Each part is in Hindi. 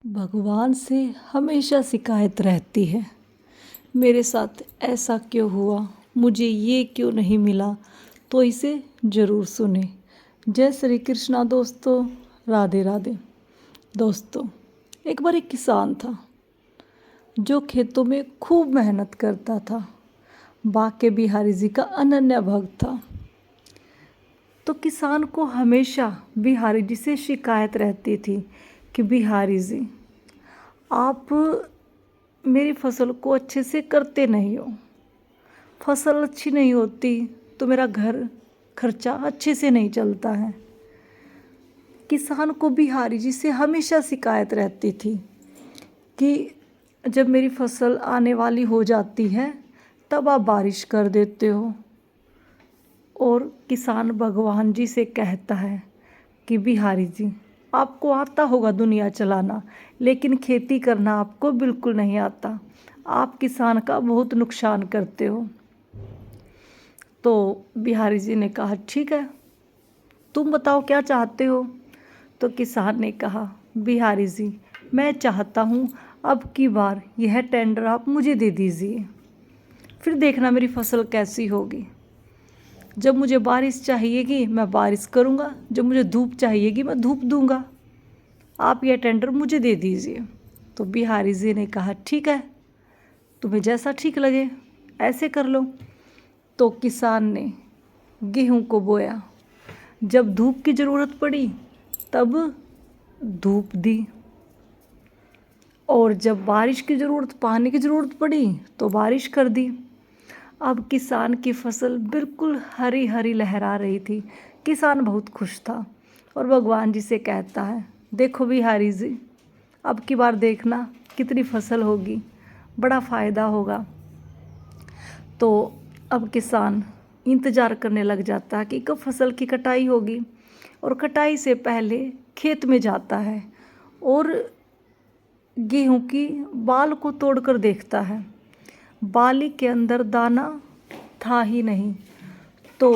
भगवान से हमेशा शिकायत रहती है। मेरे साथ ऐसा क्यों हुआ, मुझे ये क्यों नहीं मिला। तो इसे ज़रूर सुने। जय श्री कृष्णा दोस्तों, राधे राधे। दोस्तों, एक बार एक किसान था जो खेतों में खूब मेहनत करता था। बाके बिहारी जी का अनन्य भक्त था। तो किसान को हमेशा बिहारी जी से शिकायत रहती थी कि बिहारी जी, आप मेरी फसल को अच्छे से करते नहीं हो। फसल अच्छी नहीं होती तो मेरा घर खर्चा अच्छे से नहीं चलता है। किसान को बिहारी जी से हमेशा शिकायत रहती थी कि जब मेरी फसल आने वाली हो जाती है तब आप बारिश कर देते हो। और किसान भगवान जी से कहता है कि बिहारी जी, आपको आता होगा दुनिया चलाना, लेकिन खेती करना आपको बिल्कुल नहीं आता। आप किसान का बहुत नुकसान करते हो। तो बिहारी जी ने कहा, ठीक है, तुम बताओ क्या चाहते हो। तो किसान ने कहा, बिहारी जी, मैं चाहता हूँ अब की बार यह टेंडर आप मुझे दे दीजिए, फिर देखना मेरी फसल कैसी होगी। जब मुझे बारिश चाहिएगी मैं बारिश करूँगा, जब मुझे धूप चाहिएगी मैं धूप दूँगा। आप यह टेंडर मुझे दे दीजिए। तो बिहारी जी ने कहा, ठीक है, तुम्हें जैसा ठीक लगे ऐसे कर लो। तो किसान ने गेहूं को बोया। जब धूप की ज़रूरत पड़ी तब धूप दी, और जब बारिश की ज़रूरत, पानी की ज़रूरत पड़ी तो बारिश कर दी। अब किसान की फसल बिल्कुल हरी हरी लहरा रही थी। किसान बहुत खुश था और भगवान जी से कहता है, देखो बिहारी जी, अब की बार देखना कितनी फसल होगी, बड़ा फ़ायदा होगा। तो अब किसान इंतज़ार करने लग जाता है कि कब फसल की कटाई होगी, और कटाई से पहले खेत में जाता है और गेहूं की बाल को तोड़कर देखता है। बाली के अंदर दाना था ही नहीं। तो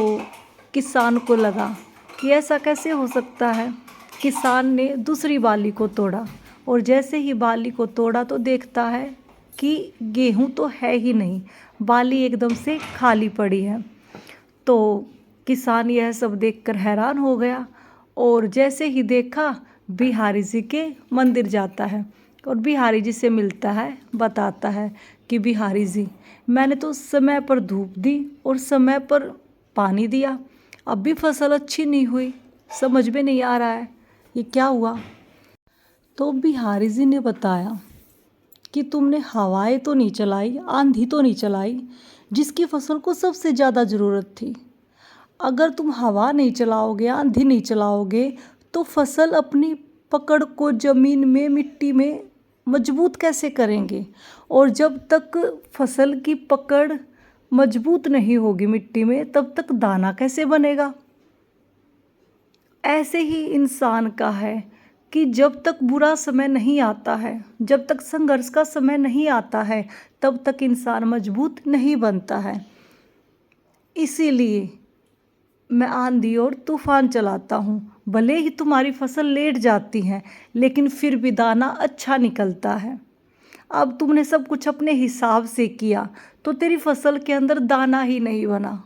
किसान को लगा कि ऐसा कैसे हो सकता है। किसान ने दूसरी बाली को तोड़ा, और जैसे ही बाली को तोड़ा तो देखता है कि गेहूं तो है ही नहीं, बाली एकदम से खाली पड़ी है। तो किसान यह सब देखकर हैरान हो गया, और जैसे ही देखा बिहारी जी के मंदिर जाता है और बिहारी जी से मिलता है। बताता है कि बिहारी जी, मैंने तो समय पर धूप दी और समय पर पानी दिया, अब भी फसल अच्छी नहीं हुई, समझ में नहीं आ रहा है ये क्या हुआ। तो बिहारी जी ने बताया कि तुमने हवाएं तो नहीं चलाई, आंधी तो नहीं चलाई, जिसकी फसल को सबसे ज़्यादा ज़रूरत थी। अगर तुम हवा नहीं चलाओगे, आंधी नहीं चलाओगे, तो फसल अपनी पकड़ को ज़मीन में, मिट्टी में मजबूत कैसे करेंगे। और जब तक फसल की पकड़ मजबूत नहीं होगी मिट्टी में, तब तक दाना कैसे बनेगा। ऐसे ही इंसान का है कि जब तक बुरा समय नहीं आता है, जब तक संघर्ष का समय नहीं आता है, तब तक इंसान मजबूत नहीं बनता है। इसीलिए मैं आंधी और तूफान चलाता हूँ। भले ही तुम्हारी फसल लेट जाती है, लेकिन फिर भी दाना अच्छा निकलता है। अब तुमने सब कुछ अपने हिसाब से किया तो तेरी फसल के अंदर दाना ही नहीं बना।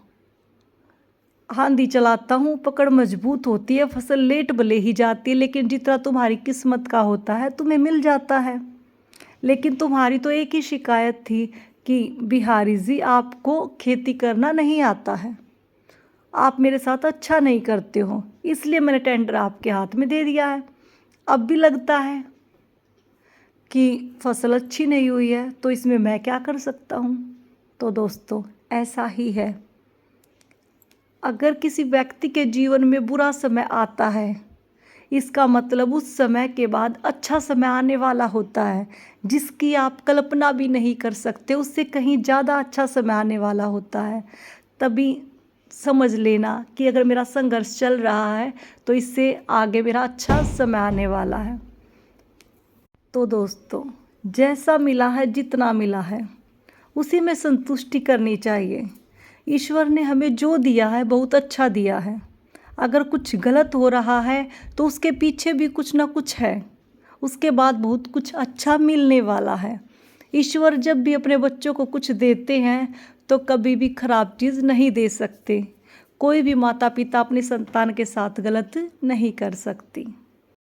आंधी चलाता हूँ, पकड़ मजबूत होती है, फसल लेट भले ही जाती है, लेकिन जितना तुम्हारी किस्मत का होता है तुम्हें मिल जाता है। लेकिन तुम्हारी तो एक ही शिकायत थी कि बिहारी जी, आपको खेती करना नहीं आता है, आप मेरे साथ अच्छा नहीं करते हो, इसलिए मैंने टेंडर आपके हाथ में दे दिया है। अब भी लगता है कि फसल अच्छी नहीं हुई है, तो इसमें मैं क्या कर सकता हूँ। तो दोस्तों, ऐसा ही है। अगर किसी व्यक्ति के जीवन में बुरा समय आता है, इसका मतलब उस समय के बाद अच्छा समय आने वाला होता है, जिसकी आप कल्पना भी नहीं कर सकते, उससे कहीं ज़्यादा अच्छा समय आने वाला होता है। तभी समझ लेना कि अगर मेरा संघर्ष चल रहा है तो इससे आगे मेरा अच्छा समय आने वाला है। तो दोस्तों, जैसा मिला है, जितना मिला है, उसी में संतुष्टि करनी चाहिए। ईश्वर ने हमें जो दिया है बहुत अच्छा दिया है। अगर कुछ गलत हो रहा है तो उसके पीछे भी कुछ ना कुछ है, उसके बाद बहुत कुछ अच्छा मिलने वाला है। ईश्वर जब भी अपने बच्चों को कुछ देते हैं तो कभी भी खराब चीज़ नहीं दे सकते। कोई भी माता पिता अपनी संतान के साथ गलत नहीं कर सकती।